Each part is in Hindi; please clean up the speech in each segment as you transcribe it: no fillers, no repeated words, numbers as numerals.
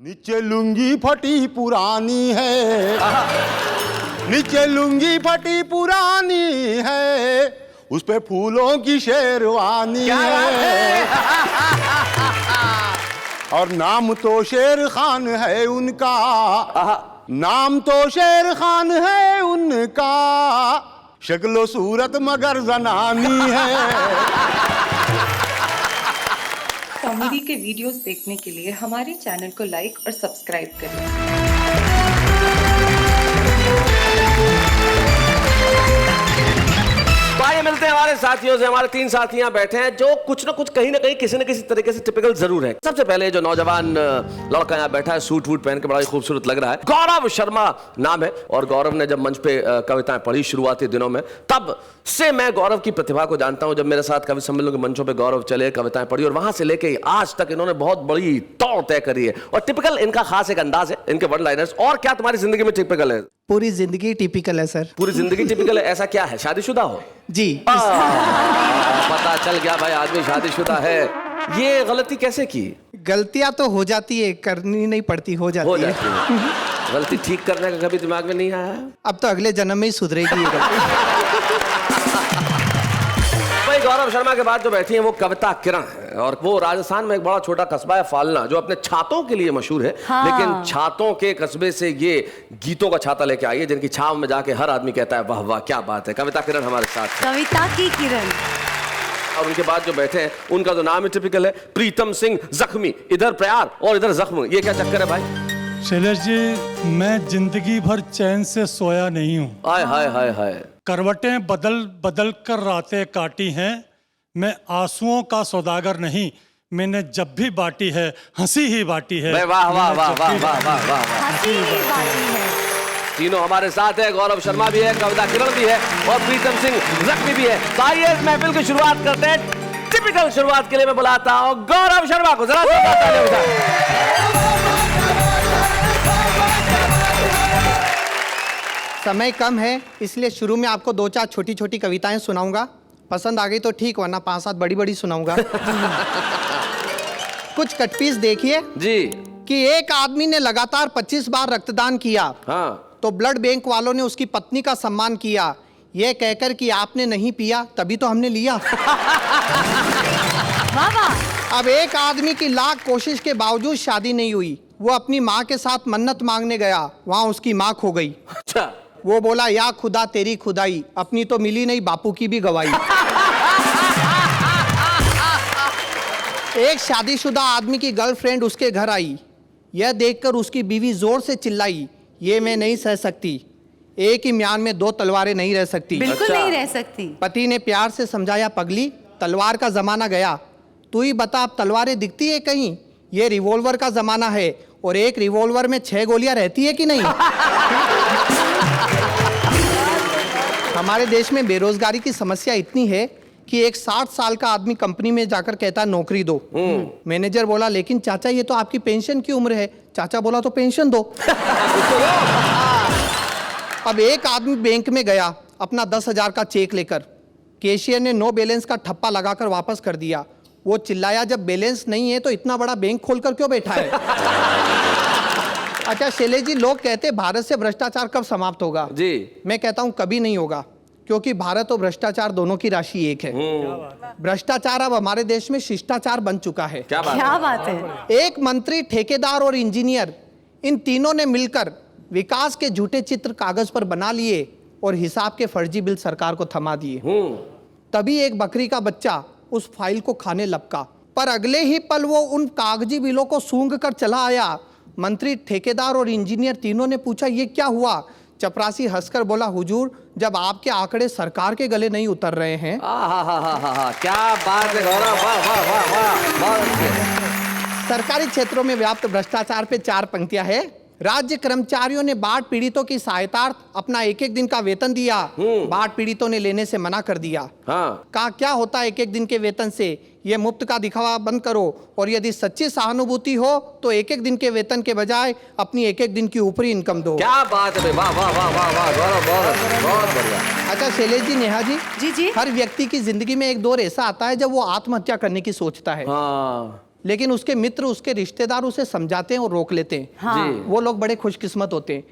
नीचे लुंगी फटी पुरानी है, नीचे लुंगी फटी पुरानी है, उस पे फूलों की शेरवानी है। और नाम तो शेर खान है उनका, नाम तो शेर खान है उनका, शक्लो सूरत मगर जनानी है। कॉमेडी के वीडियोस देखने के लिए हमारे चैनल को लाइक और सब्सक्राइब करें। आइए मिलते हैं हमारे साथियों से। हमारे तीन साथियां बैठे हैं जो कुछ ना कुछ कहीं ना कहीं किसी न किसी तरीके से टिपिकल जरूर है। सबसे पहले जो नौजवान लड़का यहाँ बैठा है, सूट वूट पहन के बड़ा ही खूबसूरत लग रहा है, गौरव शर्मा नाम है। और गौरव ने जब मंच पे कविताएं पढ़ी शुरुआती दिनों में, तब से मैं गौरव की प्रतिभा को जानता हूं। जब मेरे साथ कवि सम्मेलन के मंचों पे गौरव चले, कविताएं पढ़ी, और वहां से लेके आज तक इन्होंने बहुत बड़ी दौड़ तय करी है। और टिपिकल इनका खास एक अंदाज है, इनके वन लाइनर्स। और क्या तुम्हारी जिंदगी में टिपिकल है? पूरी जिंदगी टिपिकल है सर। पूरी जिंदगी टिपिकल है? ऐसा क्या है? शादीशुदा हो? जी। पता चल गया भाई, आदमी शादीशुदा है। ये गलती कैसे की? गलतियां तो हो जाती है, करनी नहीं पड़ती, हो जाती है। गलती ठीक करने का कभी दिमाग में नहीं आया? अब तो अगले जन्म में ही सुधरेगी ये गलती। भाई गौरव शर्मा के बाद जो बैठी है वो कविता किरण है, और वो राजस्थान में एक बड़ा छोटा कस्बा है फालना, जो अपने छातों के लिए मशहूर है। हाँ। लेकिन छातों के कस्बे से ये गीतों का छाता लेके आई है, जिनकी छाव में जाके हर आदमी कहता है वाह वाह क्या बात है। कविता किरण हमारे साथ, कविता की किरण। और उनके बाद जो बैठे हैं उनका तो नाम ही टिपिकल है, प्रीतम सिंह जख्मी। इधर प्यार और इधर जख्म, ये क्या चक्कर है भाई? शैलेश जी, मैं जिंदगी भर चैन से सोया नहीं हूँ। हाय हाय हाय हाय। करवटें बदल बदल कर रातें काटी हैं, मैं आंसुओं का सौदागर नहीं, मैंने जब भी बांटी है हंसी ही बांटी है। वाह वाह वाह वाह वाह वाह वाह। हंसी ही बांटी है। तीनों हमारे साथ है, गौरव शर्मा भी है, कविता किरण भी है, और प्रीतम सिंह जख्मी भी है। तो आइए इस महफिल की शुरुआत करते हैं। टिपिकल शुरुआत के लिए मैं बुलाता हूँ गौरव शर्मा को। जरा समय कम है, इसलिए शुरू में आपको 2-4 छोटी छोटी कविताएं सुनाऊंगा। पसंद आ गई तो ठीक, वरना 5-7 बड़ी बड़ी सुनाऊंगा। कुछ कटपीस देखिए जी। कि एक आदमी ने लगातार 25 बार रक्तदान किया। हाँ। तो ब्लड बैंक वालों ने उसकी पत्नी का सम्मान किया, यह कहकर कि आपने नहीं पिया तभी तो हमने लिया। अब एक आदमी की लाख कोशिश के बावजूद शादी नहीं हुई। वो अपनी माँ के साथ मन्नत मांगने गया, वहां उसकी माँ खो गई। अच्छा। वो बोला या खुदा तेरी खुदाई, अपनी तो मिली नहीं, बापू की भी गवाही। एक शादीशुदा आदमी की गर्लफ्रेंड उसके घर आई। यह देखकर उसकी बीवी जोर से चिल्लाई, ये मैं नहीं सह सकती, एक ही म्यान में 2 तलवारें नहीं रह सकती। बिल्कुल नहीं रह सकती। पति ने प्यार से समझाया, पगली तलवार का जमाना गया, तू ही बता अब तलवारें दिखती है कहीं? ये रिवॉल्वर का जमाना है, और एक रिवॉल्वर में 6 गोलियां रहती है कि नहीं? हमारे देश में बेरोजगारी की समस्या इतनी है कि एक 60 साल का आदमी कंपनी में जाकर कहता नौकरी दो। मैनेजर बोला लेकिन चाचा ये तो आपकी पेंशन की उम्र है। चाचा बोला तो पेंशन दो। अब एक आदमी बैंक में गया अपना 10,000 का चेक लेकर, कैशियर ने नो बैलेंस का ठप्पा लगाकर वापस कर दिया। वो चिल्लाया, जब बैलेंस नहीं है तो इतना बड़ा बैंक खोलकर क्यों बैठा है? अच्छा शैलेश जी, लोग कहते हैं भारत से भ्रष्टाचार कब समाप्त होगा? जी मैं कहता हूं कभी नहीं होगा, क्योंकि भारत और भ्रष्टाचार दोनों की राशि एक है। भ्रष्टाचार अब हमारे देश में शिष्टाचार बन चुका है। क्या बात है? एक मंत्री, ठेकेदार और इंजीनियर, इन तीनों ने मिलकर विकास के झूठे चित्र कागज पर बना लिए और हिसाब के फर्जी बिल सरकार को थमा दिए। तभी एक बकरी का बच्चा उस फाइल को खाने लपका, पर अगले ही पल वो उन कागजी बिलों को सूंघ कर चला आया। मंत्री, ठेकेदार और इंजीनियर तीनों ने पूछा, ये क्या हुआ? चपरासी हंसकर बोला, हुजूर जब आपके आंकड़े सरकार के गले नहीं उतर रहे हैं। क्या बात है गौरव, वाह वाह वाह वाह। सरकारी क्षेत्रों में व्याप्त भ्रष्टाचार पे 4 पंक्तियां है। राज्य कर्मचारियों ने बाढ़ पीड़ितों की सहायतार्थ अपना 1-1 दिन का वेतन दिया। बाढ़ पीड़ितों ने लेने से मना कर दिया। कहा क्या होता है 1-1 दिन के वेतन से, ये मुफ्त का दिखावा बंद करो, और यदि सच्ची सहानुभूति हो तो 1-1 दिन के वेतन के बजाय अपनी 1-1 दिन की ऊपरी इनकम दो। क्या बात है, वाह वाह वाह वाह वाह, बहुत बढ़िया। अच्छा शैलेश जी, नेहा जी, जी जी, हर व्यक्ति की जिंदगी में एक दौर ऐसा आता है जब वो आत्महत्या करने की सोचता है। लेकिन उसके मित्र, उसके रिश्तेदार उसे समझाते हैं और रोक लेते हैं। हाँ। जी। वो लोग बड़े खुशकिस्मत होते हैं।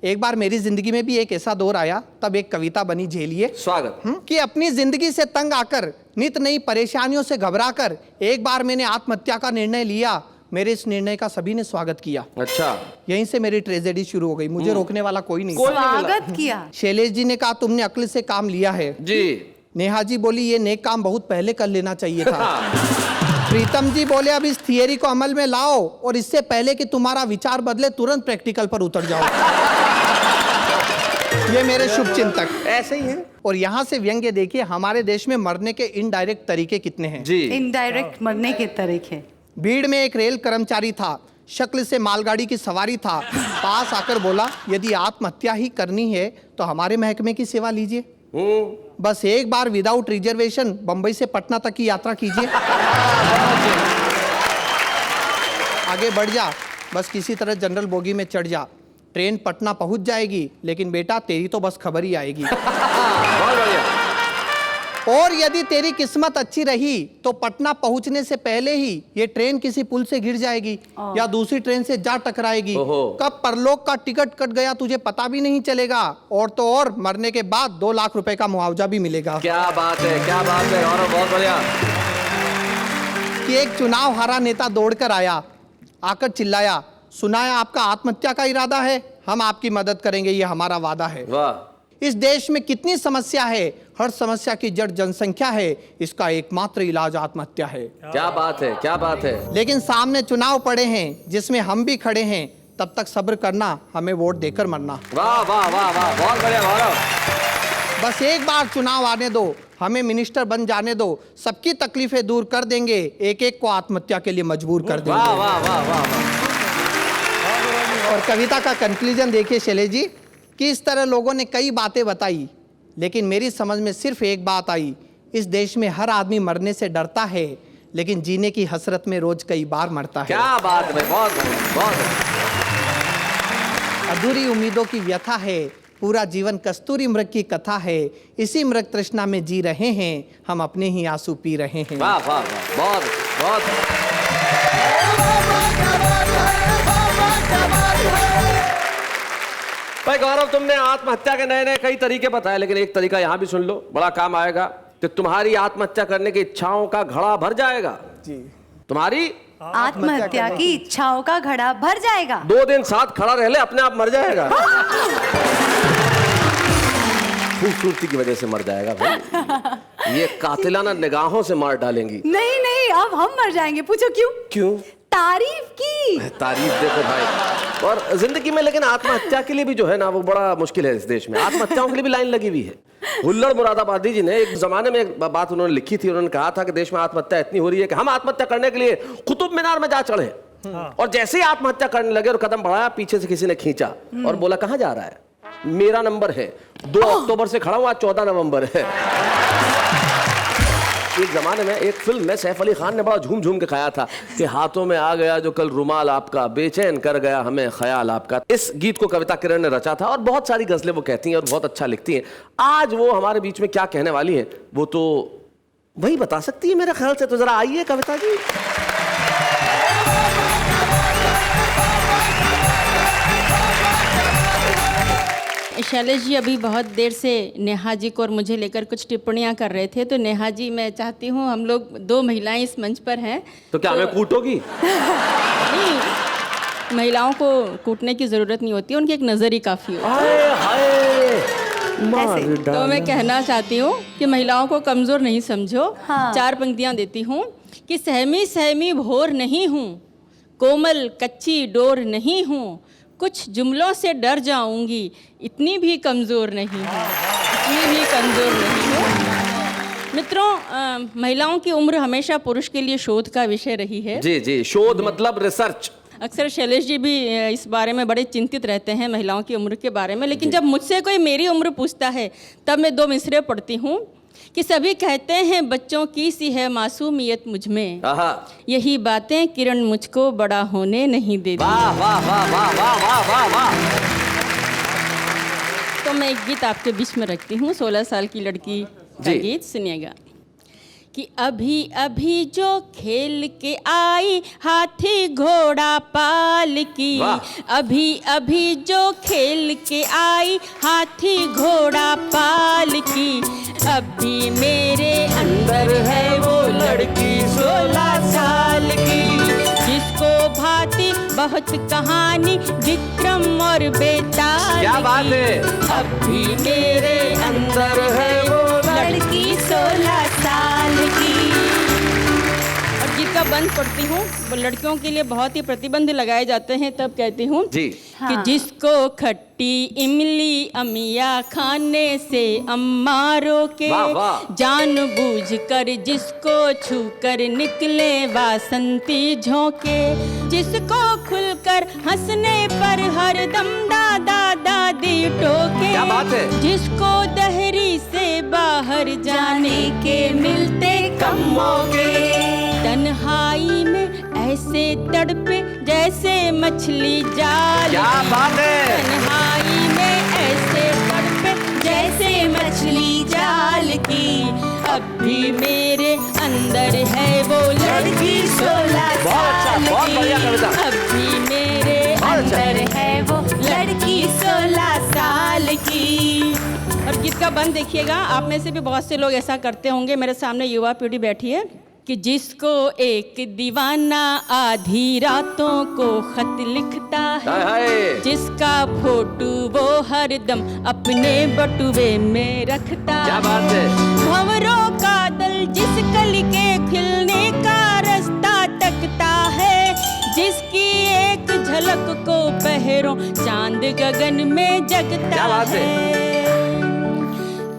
एक बार मेरी जिंदगी में भी एक ऐसा दौर आया, तब एक कविता बनी झेलिए स्वागत। कि अपनी जिंदगी से तंग आकर, नित नई परेशानियों से घबराकर एक बार मैंने आत्महत्या का निर्णय लिया। मेरे इस निर्णय का सभी ने स्वागत किया। अच्छा, यहीं से मेरी ट्रेजेडी शुरू हो गई। मुझे रोकने वाला कोई नहीं। कोई नहीं मिला। स्वागत किया। शैलेश जी ने कहा तुमने अक्ल से काम लिया है। जी। नेहा जी बोली ये नेक काम बहुत पहले कर लेना चाहिए था। प्रीतम जी बोले अब इस थियरी को अमल में लाओ और इससे पहले कि तुम्हारा विचार बदले तुरंत प्रैक्टिकल पर उतर जाओ। ये मेरे शुभ चिंतक। ऐसे ही है। और यहाँ से व्यंग्य देखिए, हमारे देश में मरने के इनडायरेक्ट तरीके कितने हैं। जी। इनडायरेक्ट मरने के तरीके। भीड़ में एक रेल कर्मचारी था, शक्ल से मालगाड़ी की सवारी था। पास आकर बोला यदि आत्महत्या ही करनी है तो हमारे महकमे की सेवा लीजिए। बस एक बार विदाउट रिजर्वेशन बंबई से पटना तक की यात्रा कीजिए। आगे बढ़ जा, बस किसी तरह जनरल बोगी में चढ़ जा। ट्रेन पटना पहुंच जाएगी, लेकिन बेटा तेरी तो बस खबर ही आएगी। बहुत बढ़िया। और यदि तेरी किस्मत अच्छी रही तो पटना पहुंचने से पहले ही ये ट्रेन किसी पुल से गिर जाएगी या दूसरी ट्रेन से जा टकराएगी। ओहो। कब परलोक का टिकट कट गया तुझे पता भी नहीं चलेगा। और तो और मरने के बाद 2 लाख रुपए का मुआवजा भी मिलेगा। क्या बात है, क्या बात है गौरव, बहुत बढ़िया। कि एक चुनाव हारा नेता दौड़कर आया, आकर चिल्लाया, सुनाया आपका आत्महत्या का इरादा है, हम आपकी मदद करेंगे, ये हमारा वादा है। वाह। इस देश में कितनी समस्या है, हर समस्या की जड़ जनसंख्या है, इसका एकमात्र इलाज आत्महत्या है। क्या बात है, क्या बात है। लेकिन सामने चुनाव पड़े हैं जिसमें हम भी खड़े हैं, तब तक सब्र करना, हमें वोट देकर मरना। वाह वाह वाह वाह, बहुत बढ़िया गौरव। बस एक बार चुनाव आने दो, हमें मिनिस्टर बन जाने दो, सबकी तकलीफें दूर कर देंगे, एक एक को आत्महत्या के लिए मजबूर कर वाह देंगे। वाह वाह वाह वाह। और कविता का कंक्लूजन देखिए शैलेश जी, कि इस तरह लोगों ने कई बातें बताई, लेकिन मेरी समझ में सिर्फ एक बात आई, इस देश में हर आदमी मरने से डरता है, लेकिन जीने की हसरत में रोज कई बार मरता है। क्या बात है, बहुत बढ़िया, बहुत बढ़िया। अधूरी उम्मीदों की व्यथा है, पूरा जीवन कस्तूरी मृग की कथा है, इसी मृग तृष्णा में जी रहे हैं, हम अपने ही आंसू पी रहे हैं। वाह वाह वाह, बहुत बहुत। भाई गौरव, तुमने आत्महत्या के नए नए कई तरीके बताए, लेकिन एक तरीका यहाँ भी सुन लो, बड़ा काम आएगा। कि तुम्हारी आत्महत्या करने की इच्छाओं का घड़ा भर जाएगा। जी। तुम्हारी आत्महत्या की इच्छाओं का घड़ा भर जाएगा। 2 दिन साथ खड़ा रह ले, अपने आप मर जाएगा। खूबसूरती की वजह से मर जाएगा भाई। ये कातिलाना निगाहों से मार डालेंगी। नहीं नहीं, अब हम मर जाएंगे। पूछो क्यों? क्यों? तारीफ की। तारीफ देखो भाई। और जिंदगी में लेकिन आत्महत्या के लिए भी जो है ना, वो बड़ा मुश्किल है इस देश में। आत्महत्याओं के लिए भी लाइन लगी हुई है। हुल्लड़ मुरादाबादी जी ने एक जमाने में एक बात उन्होंने लिखी थी, उन्होंने कहा था कि देश में आत्महत्या इतनी हो रही है कि हम आत्महत्या करने के लिए कुतुब मीनार में जा चढ़े, और जैसे ही आत्महत्या करने लगे और कदम बढ़ाया, पीछे से किसी ने खींचा और बोला कहां जा रहा है? मेरा नंबर है, 2 अक्टूबर से खड़ा हूं, आज 14 नवंबर है। एक जमाने में एक फिल्म में सैफ अली खान ने बड़ा झूम झूम के खाया था कि हाथों में आ गया जो कल रुमाल आपका, बेचैन कर गया हमें ख्याल आपका। इस गीत को कविता किरण ने रचा था, और बहुत सारी गजलें वो कहती हैं और बहुत अच्छा लिखती हैं। आज वो हमारे बीच में क्या कहने वाली हैं, वो तो वही बता सकती है मेरे ख्याल से। तो जरा आइए कविता जी। शैलेश जी अभी बहुत देर से नेहा जी को और मुझे लेकर कुछ टिप्पणियां कर रहे थे। तो नेहा जी, मैं चाहती हूं, हम लोग 2 महिलाएं इस मंच पर हैं, तो क्या हमें कूटोगी? नहीं, महिलाओं को कूटने की ज़रूरत नहीं होती, उनकी एक नज़र ही काफ़ी होती है। हाय हाय, मार तो मैं कहना चाहती हूँ कि महिलाओं को कमज़ोर नहीं समझो। हाँ। 4 पंक्तियाँ देती हूँ कि सहमी सहमी भोर नहीं हूँ, कोमल कच्ची डोर नहीं हूँ, कुछ जुमलों से डर जाऊंगी, इतनी भी कमज़ोर नहीं हूँ, इतनी भी कमज़ोर नहीं हूँ। मित्रों, महिलाओं की उम्र हमेशा पुरुष के लिए शोध का विषय रही है। जी जी, शोध मतलब रिसर्च। अक्सर शैलेश जी भी इस बारे में बड़े चिंतित रहते हैं, महिलाओं की उम्र के बारे में। लेकिन जब मुझसे कोई मेरी उम्र पूछता है, तब मैं 2 मिसरे पढ़ती हूँ कि सभी कहते हैं बच्चों की सी है मासूमियत मुझ में, यही बातें किरण मुझको बड़ा होने नहीं देती। वाह वाह वाह वाह वाह वाह वाह वाह। तो मैं एक गीत आपके बीच में रखती हूँ, 16 साल की लड़की का गीत सुनिएगा। कि अभी अभी जो खेल के आई हाथी घोड़ा पाल की, वाह। अभी अभी जो खेल के आई हाथी घोड़ा पाल की, अभी मेरे अंदर है वो लड़की 16 साल की, जिसको भाती बहुत कहानी विक्रम और बेताल क्या बात की। है। अभी मेरे अंदर है वो लड़की 16 साल की। और गीत का बंद पढ़ती हूँ। वो लड़कियों के लिए बहुत ही प्रतिबंध लगाए जाते हैं, तब कहती हूँ जी। कि जिसको खट्टी इमली अमिया खाने से अम्मा रोके, वाह, वाह। जानबूझ कर जिसको छू कर निकले वासंती झोंके, जिसको खुलकर हंसने पर हरदम दादा दादी टोके, क्या बात है। जिसको दहरी से बाहर जाने के मिलते कम मौके, तन्हाई में ऐसे तड़पे जैसे मछली जाल क्या की। बात है। तन्हाई में ऐसे तड़पे जैसे मछली जाल की, अब भी मेरे अंदर है वो लड़की 16 बहुत अच्छा, साल बहुत की। बढ़िया कविता। अब भी मेरे बहुत अच्छा। अंदर है वो लड़की 16 साल की। और गीत का बंद देखिएगा। आप में से भी बहुत से लोग ऐसा करते होंगे। मेरे सामने युवा पीढ़ी बैठी है कि जिसको एक दीवाना आधी रातों को खत लिखता हाय, है, हाय। जिसका फोटो वो हरदम अपने बटुए में रखता क्या बात है। भंवरों का दल जिस कली के खिलने का रास्ता तकता है, जिसकी एक झलक को पहरों चांद गगन में जगता क्या बात है।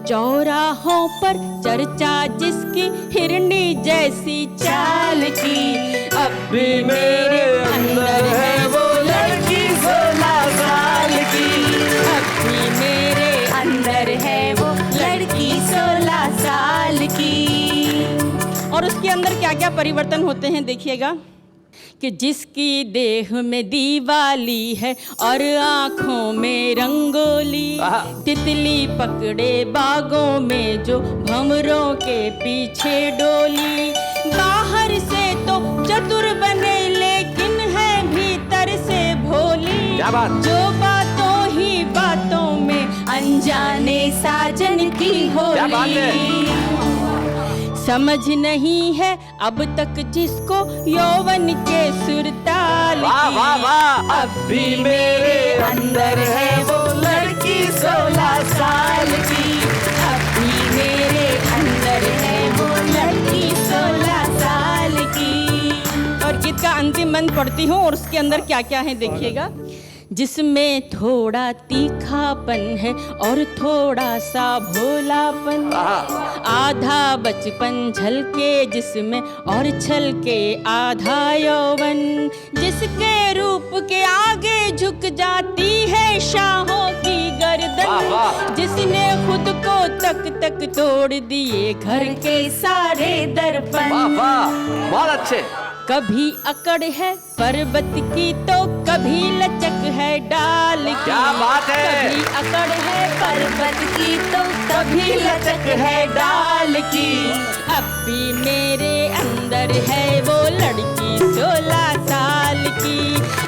चौराहों पर चर्चा जिसकी हिरनी जैसी चाल की, अब भी मेरे अंदर है वो लड़की 16 साल की, अब भी मेरे अंदर है वो लड़की 16 साल की। और उसके अंदर क्या क्या परिवर्तन होते हैं देखिएगा कि जिसकी देह में दीवाली है और आँखों में रंगोली, तितली पकड़े बागों में जो भंवरों के पीछे डोली, बाहर से तो चतुर बने लेकिन है भीतर से भोली, क्या बात। जो बातों ही बातों में अनजाने साजन की क्या बात है। होली, समझ नहीं है अब तक जिसको यौवन के सुरताल वाह, की, वाह, वाह। अब भी मेरे अंदर है वो लड़की 16 साल की, अब भी मेरे अंदर है वो लड़की 16 साल की। और गीत का अंतिम बंद पढ़ती हूँ और उसके अंदर क्या क्या है देखिएगा। जिसमें थोड़ा तीखापन है और थोड़ा सा भोलापन, आधा बचपन झलके जिसमें और छलके आधा यौवन, जिसके रूप के आगे झुक जाती है शाहों की गर्दन, जिसने खुद को तक तक तोड़ दिए घर के सारे दर्पण, वाह, वाह, बहुत अच्छे। कभी अकड़ है पर्वत की तो कभी लचक है डाल की, क्या बात है। कभी अकड़ है पर्वत की तो कभी लचक है डाल की, अब भी मेरे अंदर है वो लड़की 16 साल की,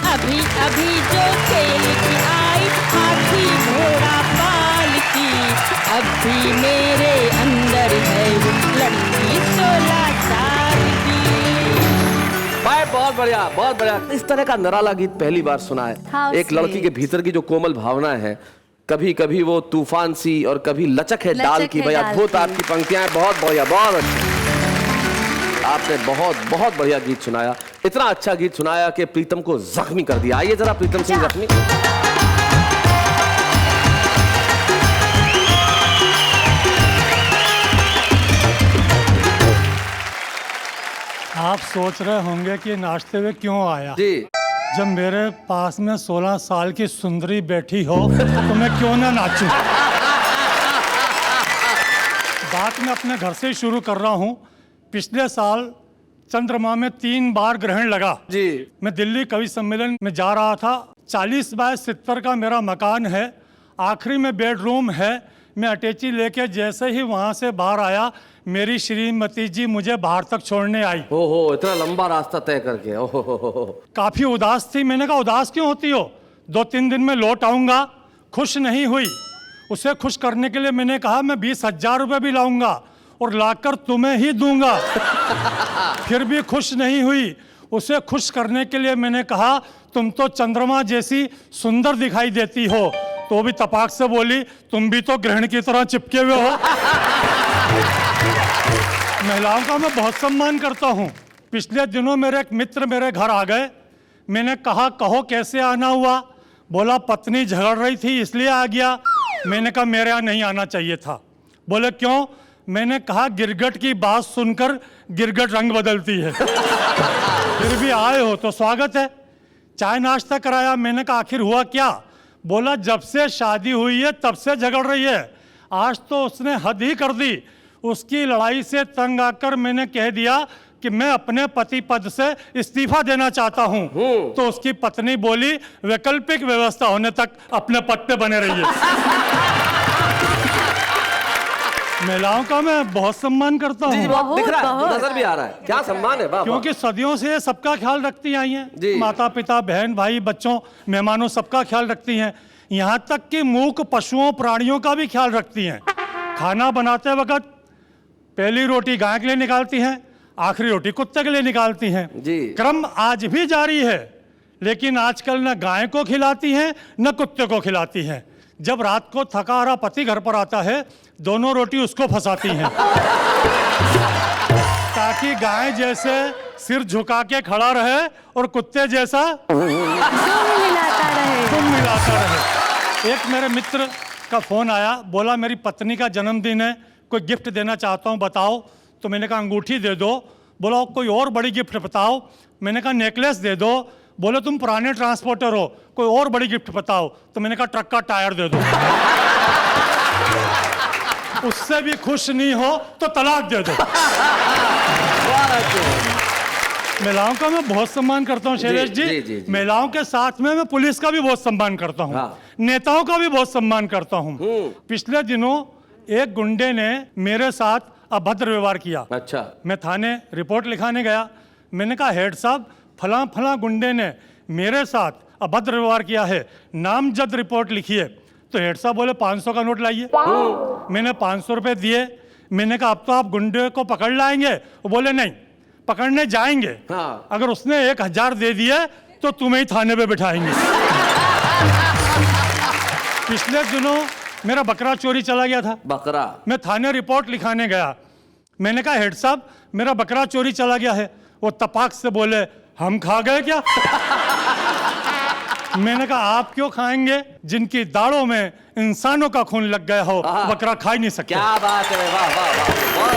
अभी अभी जो खेल की आई हाथी घोड़ा पाल की, अब भी मेरे अंदर है वो लड़की 16 साल की। भाई बहुत बढ़िया, बहुत बढ़िया। इस तरह का निराला गीत पहली बार सुना है। How एक लड़की sweet. के भीतर की जो कोमल भावना है, कभी कभी वो तूफान सी और कभी लचक है डाल की। भाई अद्भुत आपकी पंक्तियां हैं, बहुत बढ़िया, बहुत अच्छा। आपने बहुत बहुत बढ़िया गीत सुनाया। इतना अच्छा गीत सुनाया कि प्रीतम को जख्मी कर दिया। आइए जरा प्रीतम सिंह जख्मी। आप सोच रहे होंगे कि नाचते हुए क्यों आया। जी। जब मेरे पास में 16 साल की सुंदरी बैठी हो तो मैं क्यों ना नाचूं। बात मैं अपने घर से शुरू कर रहा हूं। पिछले साल चंद्रमा में 3 बार ग्रहण लगा जी। मैं दिल्ली कवि सम्मेलन में जा रहा था। 40 बाय 70 का मेरा मकान है। आखिरी में बेडरूम है। मैं अटैची लेके जैसे ही वहाँ से बाहर आया, मेरी श्रीमती जी मुझे बाहर तक छोड़ने आई। ओहो, इतना लंबा रास्ता तय करके। ओहो, काफ़ी उदास थी। मैंने कहा उदास क्यों होती हो, 2-3 दिन में लौट आऊँगा। खुश नहीं हुई। उसे खुश करने के लिए मैंने कहा मैं 20,000 रुपये भी लाऊंगा और लाकर तुम्हें ही दूंगा। फिर भी खुश नहीं हुई। उसे खुश करने के लिए मैंने कहा तुम तो चंद्रमा जैसी सुंदर दिखाई देती हो, तो भी तपाक से बोली तुम भी तो ग्रहण की तरह चिपके हुए हो। महिलाओं का मैं बहुत सम्मान करता हूँ। पिछले दिनों मेरे एक मित्र मेरे घर आ गए। मैंने कहा कहो कैसे आना हुआ। बोला पत्नी झगड़ रही थी इसलिए आ गया। मैंने कहा मेरे यहाँ नहीं आना चाहिए था। बोले क्यों? मैंने कहा गिरगट की बात सुनकर गिरगट रंग बदलती है। फिर भी आए हो तो स्वागत है। चाय नाश्ता कराया। मैंने कहा आखिर हुआ क्या? बोला जब से शादी हुई है तब से झगड़ रही है। आज तो उसने हद ही कर दी। उसकी लड़ाई से तंग आकर मैंने कह दिया कि मैं अपने पति पद से इस्तीफा देना चाहता हूं। तो उसकी पत्नी बोली वैकल्पिक व्यवस्था होने तक अपने पद पे बने रहिए। महिलाओं का मैं बहुत सम्मान करता हूँ, दिख रहा है, नजर भी आ रहा है। क्या सम्मान है, वाह, क्योंकि सदियों से ये सबका ख्याल रखती आई हैं। माता पिता, बहन भाई, बच्चों, मेहमानों, सबका ख्याल रखती हैं। यहाँ तक कि मूक पशुओं प्राणियों का भी ख्याल रखती हैं। खाना बनाते वक्त पहली रोटी गाय के लिए निकालती हैं, आखिरी रोटी कुत्ते के लिए निकालती हैं। क्रम आज भी जारी है, लेकिन आजकल न गाय को खिलाती हैं न कुत्ते को खिलाती हैं। जब रात को थका हारा पति घर पर आता है, दोनों रोटी उसको फंसाती हैं, ताकि गाय जैसे सिर झुका के खड़ा रहे और कुत्ते जैसा दुम मिलाता रहे। एक मेरे मित्र का फोन आया, बोला मेरी पत्नी का जन्मदिन है, कोई गिफ्ट देना चाहता हूँ, बताओ। तो मैंने कहा अंगूठी दे दो। बोला कोई और बड़ी गिफ्ट बताओ। मैंने कहा नेकलेस दे दो। बोले तुम पुराने ट्रांसपोर्टर हो, कोई और बड़ी गिफ्ट बताओ। तो मैंने कहा ट्रक का टायर दे दो। उससे भी खुश नहीं हो तो तलाक दे दो। महिलाओं का मैं बहुत सम्मान करता हूँ शैलेश जी। महिलाओं के साथ में मैं पुलिस का भी बहुत सम्मान करता हूँ। नेताओं का भी बहुत सम्मान करता हूँ। पिछले दिनों एक गुंडे ने मेरे साथ अभद्र व्यवहार किया। अच्छा। मैं थाने रिपोर्ट लिखाने गया। मैंने कहा हेड साहब फलां फलां गुंडे ने मेरे साथ अभद्र व्यवहार किया है, नामजद रिपोर्ट लिखिए। तो हेड साहब बोले 500 का नोट लाइए। मैंने 500 रुपए दिए। मैंने कहा अब तो आप गुंडे को पकड़ लाएंगे? वो बोले नहीं, पकड़ने जाएंगे। अगर उसने 1000 दे दिए तो तुम्हें ही थाने पे बिठाएंगे। पिछले दिनों मेरा बकरा चोरी चला गया था। बकरा? मैं थाने रिपोर्ट लिखाने गया। मैंने कहा हेड साहब मेरा बकरा चोरी चला गया है। वो तपाक से बोले हम खा गए क्या? मैंने कहा आप क्यों खाएंगे? जिनकी दाढ़ों में इंसानों का खून लग गया हो बकरा खा ही नहीं सकते। क्या बात है, वाह वाह वाह।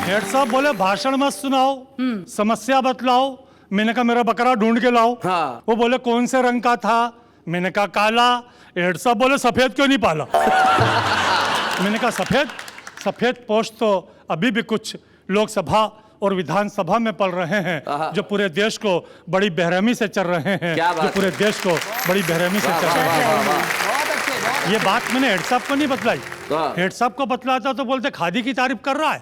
हेड साहब बोले भाषण मत सुनाओ, समस्या बतलाओ। मैंने कहा मेरा बकरा ढूंढ के लाओ। वो बोले कौन से रंग का था? मैंने कहा काला। हेड साहब बोले सफेद क्यों नहीं पाला? मैंने कहा सफेद पोस्ट तो अभी भी कुछ लोकसभा और विधानसभा में पल रहे हैं, जो पूरे देश को बड़ी बेरहमी से चल रहे हैं, जो पूरे देश को बड़ी बेरहमी से चल रहे हैं। ये बात मैंने हेड साहब को नहीं बतलाई। हेड साहब को बतलाता तो बोलते खादी की तारीफ कर रहा है,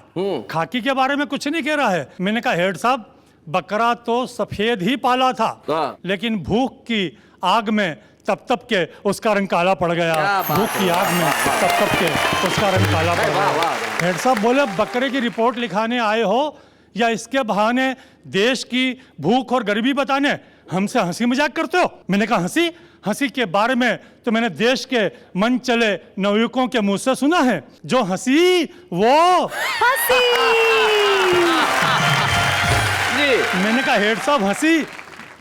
खाकी के बारे में कुछ नहीं कह रहा है। मैंने कहा हेड साहब बकरा तो सफेद ही पाला था, लेकिन भूख की आग में तप के उसका रंग काला पड़ गया। भूख की आग में तप के उसका रंग काला पड़ गया। हेड साहब बोले बकरे की रिपोर्ट लिखाने आए हो या इसके बहाने देश की भूख और गरीबी बताने हमसे हंसी मजाक करते हो? मैंने कहा हंसी के बारे में तो मैंने देश के मन चले नवयुवकों के मुंह से सुना है, जो हंसी वो हंसी। मैंने कहा हेड साहब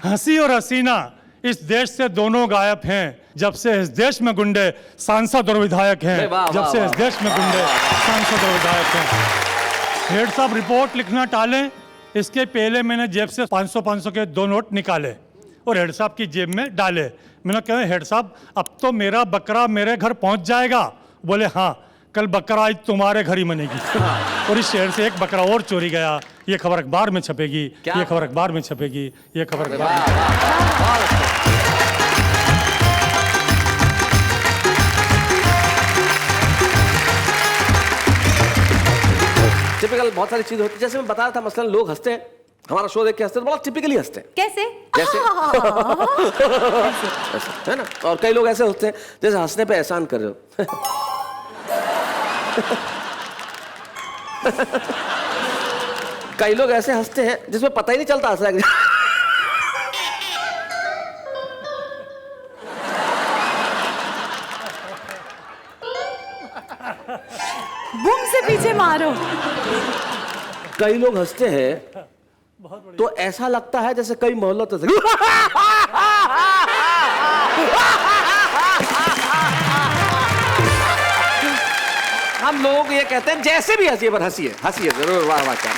हंसी और हसीना इस देश से दोनों गायब हैं जब से इस देश में गुंडे सांसद और विधायक हैं। जब से इस देश में गुंडे सांसद और विधायक हैं। हेड साहब रिपोर्ट लिखना टालें, इसके पहले मैंने जेब से 500 के 2 नोट निकाले और हेड साहब की जेब में डाले। मैंने कहा हेड साहब अब तो मेरा बकरा मेरे घर पहुंच जाएगा। बोले हाँ कल बकरा ईद तुम्हारे घर ही मनेगी। और इस शहर से एक बकरा और चोरी गया। ये खबर अखबार में छपेगी, ये खबर अखबार में छपेगी, ये खबर अखबार में। बहुत सारी चीज होती है, जैसे मैं बता रहा था, मसलन लोग हंसते हैं, हमारा शो देख के हंसते हैं, बड़ा टिपिकली हंसते हैं। कैसे? जैसे ऐसे, है ना। और कई लोग ऐसे होते हैं जैसे हंसने पे एहसान कर रहे हो। कई लोग ऐसे हंसते हैं जिसमें पता ही नहीं चलता हंस रहा है। बूम से पीछे मारो। कई लोग हंसते हैं तो ऐसा लगता है जैसे कई मोहल्लों से हम लोग ये कहते हैं जैसे भी हंसिए, पर हंसिए, हंसिए जरूर, वाह वाह। क्या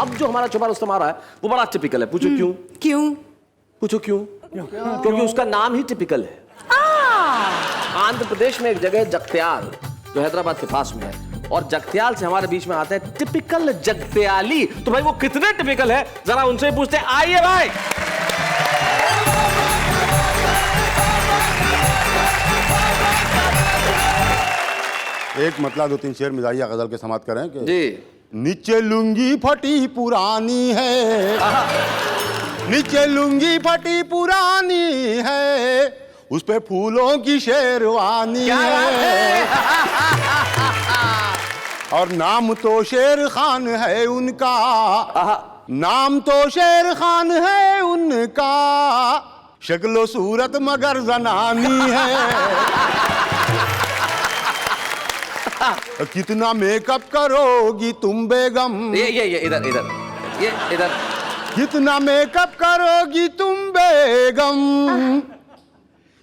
अब जो हमारा छुपा रुस्तम आ रहा है वो बड़ा टिपिकल है। पूछो क्यों? क्यों? पूछो क्यों? क्योंकि उसका नाम ही टिपिकल है। आंध्र प्रदेश में एक जगह है जगत्याल, जो हैदराबाद के पास में है, और जगत्याल से हमारे बीच में आते हैं टिपिकल जगत्याली। तो भाई वो कितने टिपिकल है जरा उनसे पूछते हैं। आइए भाई। एक मतलब 2-3 शेर मिजाइया गजल के समाप्त करें कि जी। नीचे लुंगी फटी पुरानी है, नीचे लुंगी फटी पुरानी है, उस पे फूलों की शेरवानी है, और नाम तो शेर खान है उनका, नाम तो शेर खान है उनका, शक्लो सूरत मगर जनानी है। कितना मेकअप करोगी तुम बेगम, ये इधर इधर, ये इधर। कितना मेकअप करोगी तुम बेगम,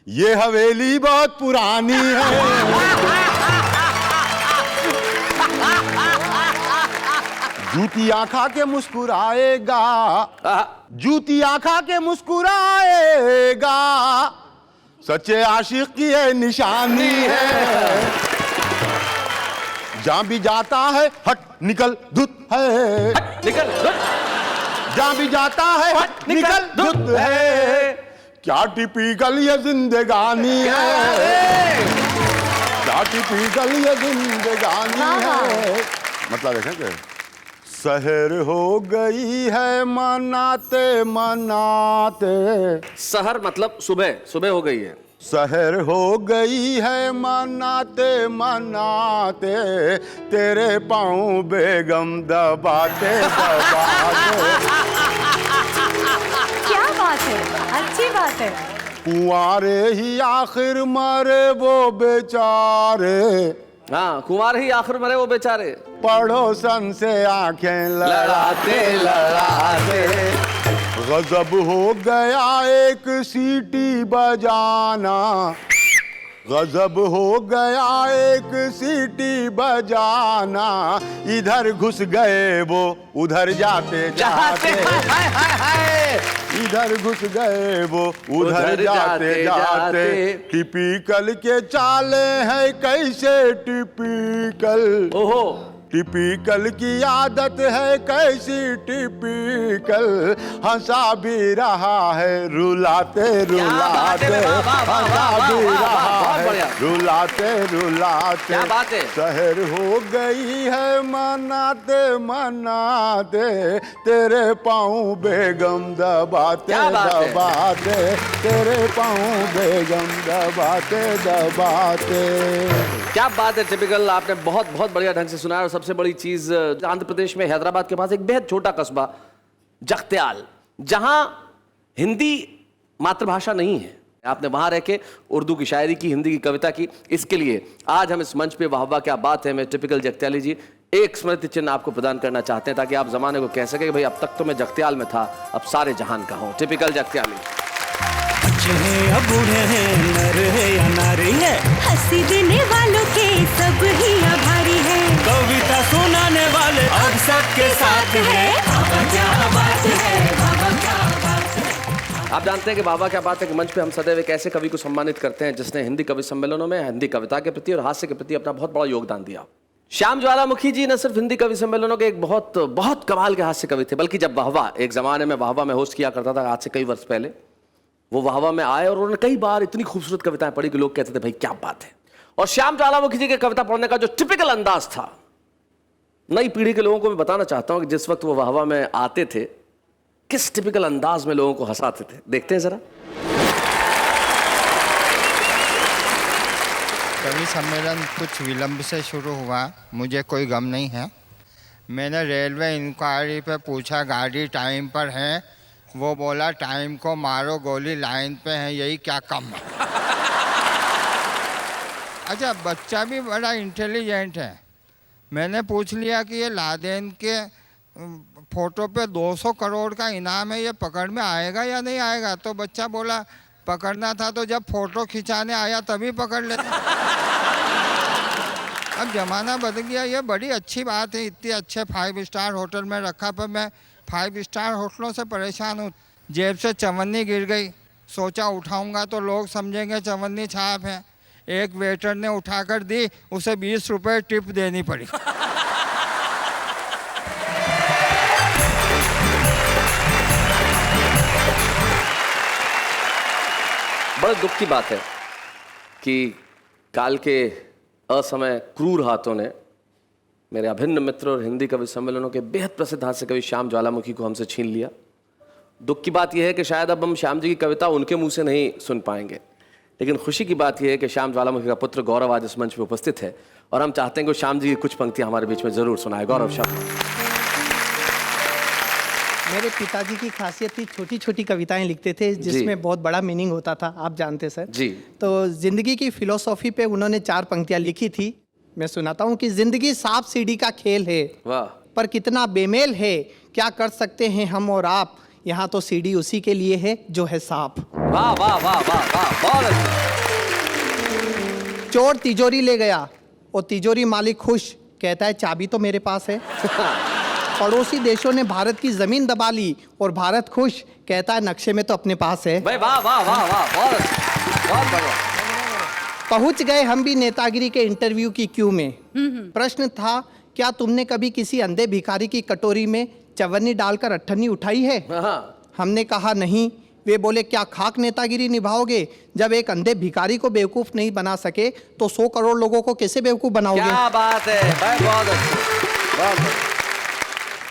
ये हवेली बहुत पुरानी है। जूतियां खा के मुस्कुराएगा, जूतियां खा के मुस्कुराएगा, सच्चे आशिक की ये निशानी है। जहां भी जाता है हट निकल धुत है, निकल जहां भी जाता है हट निकल धुत है, क्या टिपिकल ये जिंदगानी है, क्या टिपिकल ये जिंदगानी है। मतलब ऐसा कि सहर हो गई है मनाते मनाते, सहर मतलब सुबह, सुबह हो गई है। सहर हो गई है मनाते मनाते, तेरे पाँव बेगम दबाते दबाते। क्या बात है, अच्छी बात है। कुंवारे ही आखिर मरे वो बेचारे, हाँ, कुंवार ही आखिर मरे वो बेचारे, पड़ोसन से आंखें लड़ाते लड़ाते। गजब हो गया एक सीटी बजाना, गजब हो गया एक सीटी बजाना, इधर घुस गए वो उधर जाते जाते, इधर घुस गए वो उधर जाते जाते। टिपिकल के चाले हैं कैसे टिपिकल, ओहो टिपिकल की आदत है कैसी टिपिकल, हंसा भी रहा है रुलाते रुलाते, हंसा भी रहा है रुलाते रुलाते। शहर हो गई है मनाते मनाते, तेरे पाँव बेगम दबाते दबाते, तेरे पाँव बेगम दबाते दबाते। क्या बात है, टिपिकल आपने बहुत बहुत बढ़िया ढंग से सुनाया। और सबसे बड़ी चीज, आंध्र प्रदेश में हैदराबाद के पास एक बेहद छोटा कस्बा जगत्याल, जहां हिंदी मातृभाषा नहीं है, आपने वहां रह के उर्दू की शायरी की, हिंदी की कविता की। इसके लिए आज हम इस मंच पे वाह वाह क्या बात है में टिपिकल जगत्याली जी एक स्मृति चिन्ह आपको प्रदान करना चाहते हैं, ताकि आप जमाने को कह सके कि भाई अब तक तो मैं जगत्याल में था, अब सारे जहान का हूं। टिपिकल जगत्याली। बच्चे हैं या बूढ़े हैं, नर है या नारी है, हंसी देने वालों के सब ही आभारी है, कविता सुनाने वाले अब सबके साथ है। बाबा क्या बात है, बाबा क्या बात है। आप जानते हैं कि बाबा क्या बात है कि मंच पे हम सदैव एक ऐसे कवि को सम्मानित करते हैं जिसने हिंदी कवि सम्मेलनों में हिंदी कविता के प्रति और हास्य के प्रति अपना बहुत बड़ा योगदान दिया। श्याम ज्वालामुखी जी न सिर्फ हिंदी कवि सम्मेलनों के एक बहुत बहुत कमाल के हास्य कवि थे, बल्कि जब वाहवा एक जमाने में वाहवा में होस्ट किया करता था आज से कई वर्ष पहले, वो वाहवा में आए और उन्होंने कई बार इतनी खूबसूरत कविताएं पढ़ी कि लोग कहते थे भाई क्या बात है। और श्याम ज्वालामुखी जी के कविता पढ़ने का जो टिपिकल अंदाज था नई पीढ़ी के लोगों को मैं बताना चाहता हूं कि जिस वक्त वो वाह वाह में आते थे किस टिपिकल अंदाज में लोगों को हंसाते थे। देखते हैं जरा। कवि सम्मेलन कुछ विलंब से शुरू हुआ, मुझे कोई गम नहीं है। मैंने रेलवे इंक्वायरी पे पूछा गाड़ी टाइम पर है, वो बोला टाइम को मारो गोली लाइन पे है, यही क्या कम है। अच्छा, बच्चा भी बड़ा इंटेलिजेंट है। मैंने पूछ लिया कि ये लादेन के फोटो पे 200 करोड़ का इनाम है, ये पकड़ में आएगा या नहीं आएगा। तो बच्चा बोला पकड़ना था तो जब फोटो खिंचाने आया तभी पकड़ लेते। अब ज़माना बदल गया, ये बड़ी अच्छी बात है। इतने अच्छे 5 स्टार होटल में रखा, पर मैं 5 स्टार होटलों से परेशान हूँ। जेब से चवन्नी गिर गई, सोचा उठाऊंगा तो लोग समझेंगे चवन्नी छाप है। एक वेटर ने उठाकर दी, उसे 20 रुपये टिप देनी पड़ी। बड़े दुख की बात है कि काल के असमय क्रूर हाथों ने मेरे अभिन्न मित्र और हिंदी कवि सम्मेलनों के बेहद प्रसिद्ध हास्य कवि श्याम ज्वालामुखी को हमसे छीन लिया। दुख की बात यह है कि शायद अब हम श्याम जी की कविता उनके मुंह से नहीं सुन पाएंगे, लेकिन खुशी की बात यह है कि श्याम ज्वालामुखी का पुत्र गौरव आज इस मंच पे उपस्थित है और हम चाहते हैं कि श्याम जी की कुछ पंक्तियां हमारे बीच में जरूर सुनाए। गौरव शब्द। मेरे पिताजी की खासियत थी छोटी छोटी कविताएं लिखते थे जिसमें बहुत बड़ा मीनिंग होता था, आप जानते सर जी। तो जिंदगी की फिलोसॉफी पे उन्होंने 4 पंक्तियां लिखी थी, मैं सुनाता हूँ कि जिंदगी सांप सीढ़ी का खेल है, वाह, पर कितना बेमेल है, क्या कर सकते हैं हम और आप, यहाँ तो सीढ़ी उसी के लिए है जो है सांप। वाह वाह वाह वाह वाह, बहुत अच्छा। चोर तिजोरी ले गया और तिजोरी मालिक खुश, कहता है चाबी तो मेरे पास है। पड़ोसी देशों ने भारत की जमीन दबा ली और भारत खुश, कहता है नक्शे में तो अपने पास है। वाह वाह वाह वाह, बहुत अच्छा, बहुत बढ़िया। पहुंच गए हम भी नेतागिरी के इंटरव्यू की क्यू में। प्रश्न था, क्या तुमने कभी किसी अंधे भिखारी की कटोरी में चवन्नी डालकर अट्ठन्नी उठाई है? हमने कहा नहीं। वे बोले, क्या खाक नेतागिरी निभाओगे? जब एक अंधे भिखारी को बेवकूफ नहीं बना सके तो 100 करोड़ लोगों को कैसे बेवकूफ बनाओगे? क्या बात है भाई, बहुत अच्छा, बहुत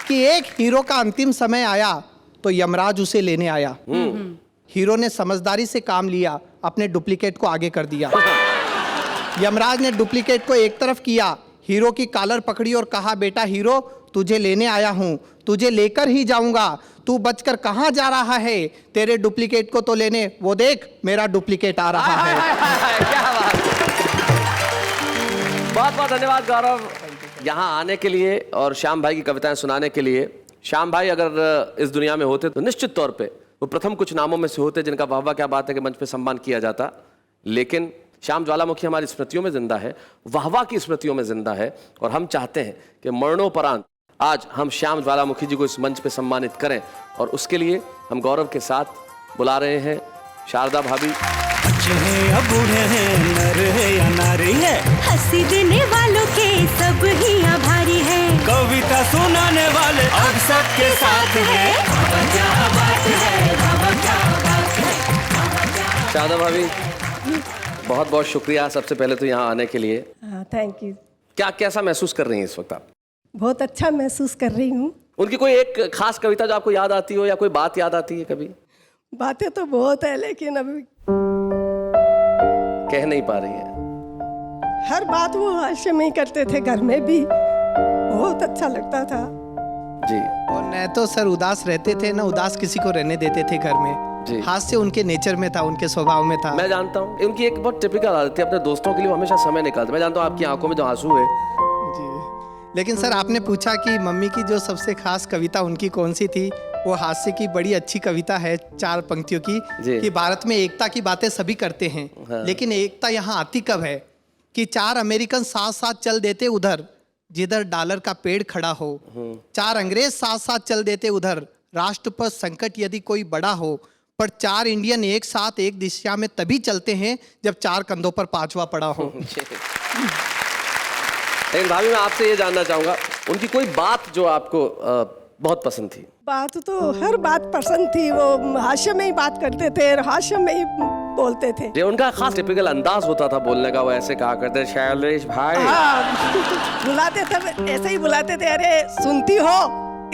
कि एक हीरो का अंतिम समय आया तो यमराज उसे लेने आया। हीरो ने समझदारी से काम लिया, अपने डुप्लीकेट को आगे कर दिया। यमराज ने डुप्लीकेट को एक तरफ किया, हीरो की कॉलर पकड़ी और कहा, बेटा हीरो, तुझे लेने आया हूं, तुझे लेकर ही जाऊंगा, तू बचकर कहां जा रहा है? तेरे डुप्लीकेट को तो लेने, वो देख मेरा डुप्लीकेट आ रहा है। क्या बात। बहुत बहुत धन्यवाद गौरव यहाँ आने के लिए और श्याम भाई की कविताएं सुनाने के लिए। श्याम भाई अगर इस दुनिया में होते तो निश्चित तौर पे वो प्रथम कुछ नामों में से होते जिनका वाह वाह क्या बात है कि मंच पे सम्मान किया जाता, लेकिन श्याम ज्वालामुखी हमारी स्मृतियों में जिंदा है, वाह वाह की स्मृतियों में जिंदा है और हम चाहते हैं कि मरणोपरांत आज हम श्याम ज्वालामुखी जी को इस मंच पे सम्मानित करें और उसके लिए हम गौरव के साथ बुला रहे हैं शारदा भाभी। बच्चे हैं या बूढ़े हैं, नर है या नारी है, हंसी देने वालों के सब ही आभारी है, कविता सुनाने वाले अब सबके साथ है। क्या बात है, क्या बात है। शारदा भाभी, बहुत बहुत शुक्रिया सबसे पहले तो यहाँ आने के लिए। Thank you. क्या कैसा महसूस कर रही हैं इस वक्त आप? बहुत अच्छा महसूस कर रही हूँ। उनकी कोई एक खास कविता जो आपको याद आती हो या कोई बात याद आती है कभी? बातें तो बहुत है लेकिन अभी कह नहीं पा रही है। हर बात वो हास्य में ही करते थे, घर में भी बहुत अच्छा लगता था जी। और न तो सर उदास रहते थे, न उदास किसी को रहने देते थे घर में जी। हास्य उनके नेचर में था, उनके स्वभाव में था। मैं जानता हूँ उनकी एक बहुत टिपिकल आदत थी, अपने दोस्तों के लिए वो हमेशा समय निकालते। मैं जानता हूँ आपकी आंखों में जो आंसू है जी। लेकिन सर आपने पूछा कि मम्मी की जो सबसे खास कविता उनकी कौन सी थी, वो हास्य की बड़ी अच्छी कविता है 4 पंक्तियों की कि भारत में एकता की बातें सभी करते हैं, लेकिन एकता यहाँ आती कब है कि 4 अमेरिकन साथ साथ चल देते उधर जिधर डॉलर का पेड़ खड़ा हो, 4 अंग्रेज साथ साथ चल देते उधर राष्ट्र पर संकट यदि कोई बड़ा हो, पर 4 इंडियन एक साथ एक दिशा में तभी चलते हैं जब 4 कंधों पर 5वां पड़ा हो। लेकिन भाभी मैं आपसे ये जानना चाहूँगा, उनकी कोई बात जो आपको बहुत पसंद थी? बात तो हर बात पसंद थी, वो हास्य में ही बात करते थे और हास्य में ही बोलते थे। ये उनका खास टिपिकल अंदाज होता था बोलने का, वो ऐसे कहा करते शैलेश भाई। हाँ बुलाते थे, ऐसे ही बुलाते थे, अरे सुनती हो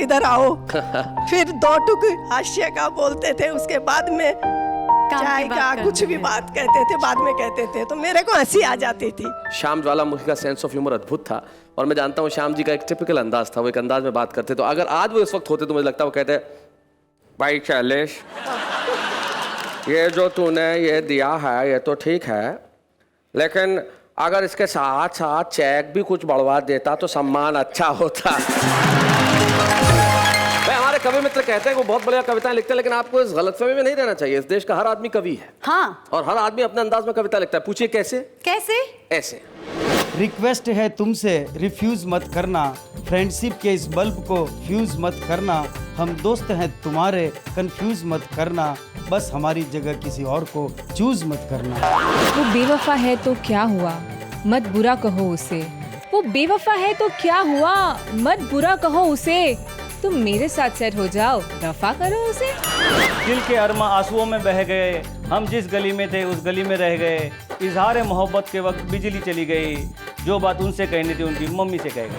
इधर आओ। फिर दो टुक हास्य का बोलते थे, उसके बाद में चाय का कुछ भी बात कहते थे, बाद में कहते थे, तो मेरे को हंसी आ जाती थी। श्याम ज्वालामुखी का सेंस ऑफ ह्यूमर अद्भुत था, और मैं जानता हूँ श्याम जी का एक टिपिकल अंदाज था, वो एक अंदाज में बात करते। तो अगर आज वो इस वक्त होते तो मुझे लगता है वो कहते भाई शैलेश, ये जो तूने ये दिया है ये तो ठीक है, लेकिन अगर इसके साथ साथ चेक भी कुछ बढ़वा देता तो सम्मान अच्छा होता। भाई हमारे कवि मित्र कहते हैं वो बहुत बढ़िया कविताएं लिखते हैं, लेकिन आपको इस गलतफहमी में नहीं रहना चाहिए। इस देश का हर आदमी कवि है। हाँ। और हर आदमी अपने अंदाज में कविता लिखता है। पूछिए कैसे? कैसे? ऐसे। रिक्वेस्ट है तुमसे रिफ्यूज मत करना, फ्रेंडशिप के इस बल्ब को फ्यूज मत करना, हम दोस्त हैं तुम्हारे कंफ्यूज मत करना, बस हमारी जगह किसी और को चूज मत करना। वो बेवफा है तो क्या हुआ, मत बुरा कहो उसे। वो बेवफा है तो क्या हुआ, मत बुरा कहो उसे। तुम मेरे साथ सेट हो जाओ, दफा करो उसे। दिल के अरमा आंसुओं में बह गए, हम जिस गली में थे उस गली में रह गए, इजहार मोहब्बत के वक्त बिजली चली गई, जो बात उनसे कहनी थी उनकी मम्मी से कह गई।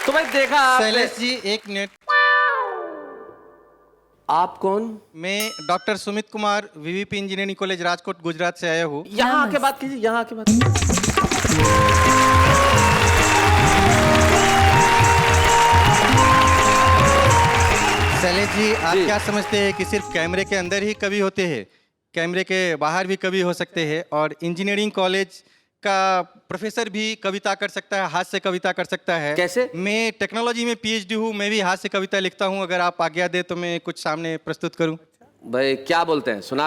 तो मैं देखा शैलेश जी एक मिनट। आप कौन? मैं doctor Sumit Kumar, VVP engineering college Rajkot Gujarat से आया हूँ। यहाँ आके बात कीजिए, यहाँ आके बात। शैलेश जी आप क्या समझते हैं कि सिर्फ कैमरे के अंदर ही कवि होते हैं? कैमरे के बाहर भी कवि हो सकते हैं, और इंजीनियरिंग कॉलेज का प्रोफेसर भी कविता कर सकता है, हाथ से कविता कर सकता है। कैसे? मैं टेक्नोलॉजी में पीएचडी हूँ, मैं भी हाथ से कविता लिखता हूँ। अगर आप आज्ञा दे तो मैं कुछ सामने प्रस्तुत करूँ। भाई क्या बोलते हैं, सुना?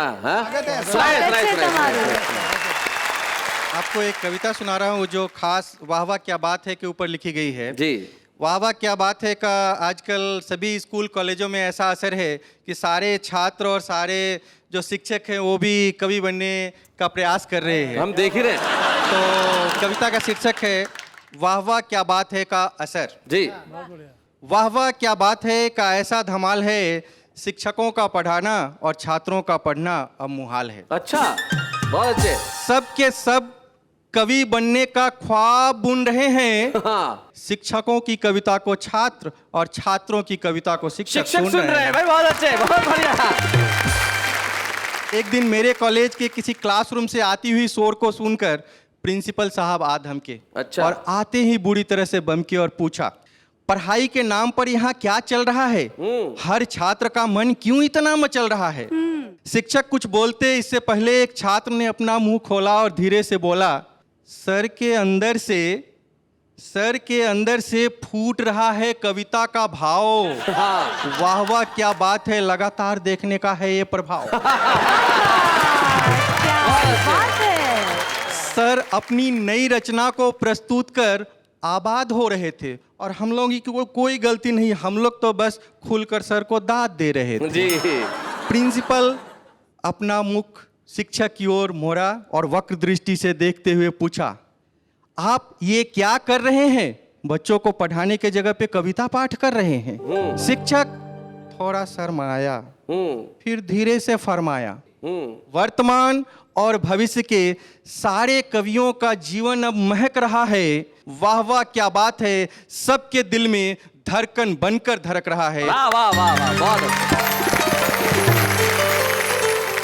आपको एक कविता सुना रहा हूँ जो खास वाह वाह क्या बात है के ऊपर लिखी गई है। जी। वाह वाह क्या बात है का आजकल सभी स्कूल कॉलेजों में ऐसा असर है कि सारे छात्र और सारे जो शिक्षक हैं वो भी कवि बनने का प्रयास कर रहे हैं। हम देख ही रहे हैं। तो कविता का शीर्षक है वाह वाह क्या बात है का असर। जी। वाह वाह क्या बात है का ऐसा धमाल है, शिक्षकों का पढ़ाना और छात्रों का पढ़ना अब मुहाल है। अच्छा, बहुत अच्छे। सब के सब कवि बनने का ख्वाब बुन रहे हैं। हाँ। शिक्षकों की कविता को छात्र और छात्रों की कविता को शिक्षक सुन रहे हैं। भाई बहुत अच्छे, बहुत बढ़िया। एक दिन मेरे कॉलेज के किसी क्लासरूम से आती हुई शोर को सुनकर प्रिंसिपल साहब आ धमके। अच्छा। और आते ही बुरी तरह से बमके और पूछा, पढ़ाई के नाम पर यहाँ क्या चल रहा है? हर छात्र का मन क्यों इतना मचल रहा है? शिक्षक कुछ बोलते इससे पहले एक छात्र ने अपना मुंह खोला और धीरे से बोला, सर के अंदर से फूट रहा है कविता का भाव। वाह वाह क्या बात है, लगातार देखने का है ये प्रभाव। सर अपनी नई रचना को प्रस्तुत कर आबाद हो रहे थे, और हम लोगों की कोई गलती नहीं, हम लोग तो बस खुलकर सर को दाद दे रहे थे। जी। प्रिंसिपल अपना मुख शिक्षक की ओर मोड़ा और वक्र दृष्टि से देखते हुए पूछा, आप ये क्या कर रहे हैं? बच्चों को पढ़ाने के जगह पे कविता पाठ कर रहे हैं। शिक्षक थोड़ा शर्माया, फिर धीरे से फरमाया, वर्तमान और भविष्य के सारे कवियों का जीवन अब महक रहा है। वाह वाह क्या बात है, सबके दिल में धड़कन बनकर धड़क रहा है। वाह वाह वाह वाह, बहुत अच्छा।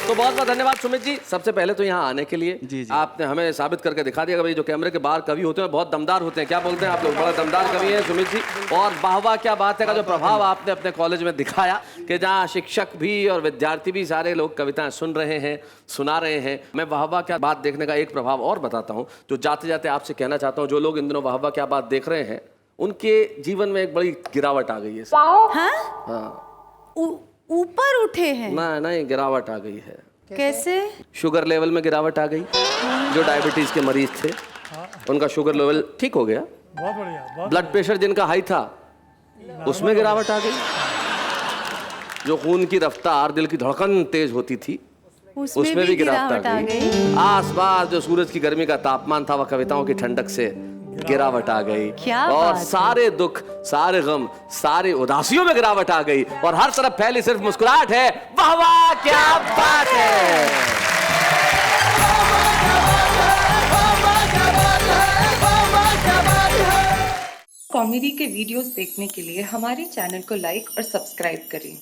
तो बहुत बहुत धन्यवाद सुमित जी, सबसे पहले तो यहाँ आने के लिए। जी। आपने हमें साबित करके दिखा दिया कि भाई जो कैमरे के बाहर कवि होते हैं बहुत दमदार होते हैं। क्या बोलते हैं आप लोग? बड़ा दमदार कवि हैं सुमित जी। और वाह वाह क्या बात है का जो प्रभाव आपने अपने कॉलेज में दिखाया कि जहाँ शिक्षक भी और विद्यार्थी भी सारे लोग कविताएं सुन रहे हैं, सुना रहे हैं। मैं वाह वाह क्या बात देखने का एक प्रभाव और बताता हूँ, जो जाते जाते आपसे कहना चाहता हूँ। जो लोग इन दिनों वाह वाह क्या बात देख रहे हैं उनके जीवन में एक बड़ी गिरावट आ गई है। हाँ, ऊपर उठे हैं? नहीं, गिरावट आ गई है। कैसे? शुगर लेवल में गिरावट आ गई। जो डायबिटीज के मरीज थे उनका शुगर लेवल ठीक हो गया। बहुत बढ़िया। ब्लड प्रेशर जिनका हाई था उसमें गिरावट आ गई। जो खून की रफ्तार, दिल की धड़कन तेज होती थी उसमें भी गिरावट आ गई। आसपास जो सूरज की गर्मी का तापमान था, वह कविताओं की ठंडक से गिरावट आ गई। क्या और बात है। सारे दुख, सारे गम, सारे उदासियों में गिरावट आ गई और हर तरफ फैली सिर्फ मुस्कुराहट है। वाह वाह, क्या बात है। कॉमेडी के वीडियोस देखने के लिए हमारे चैनल को लाइक और सब्सक्राइब करें।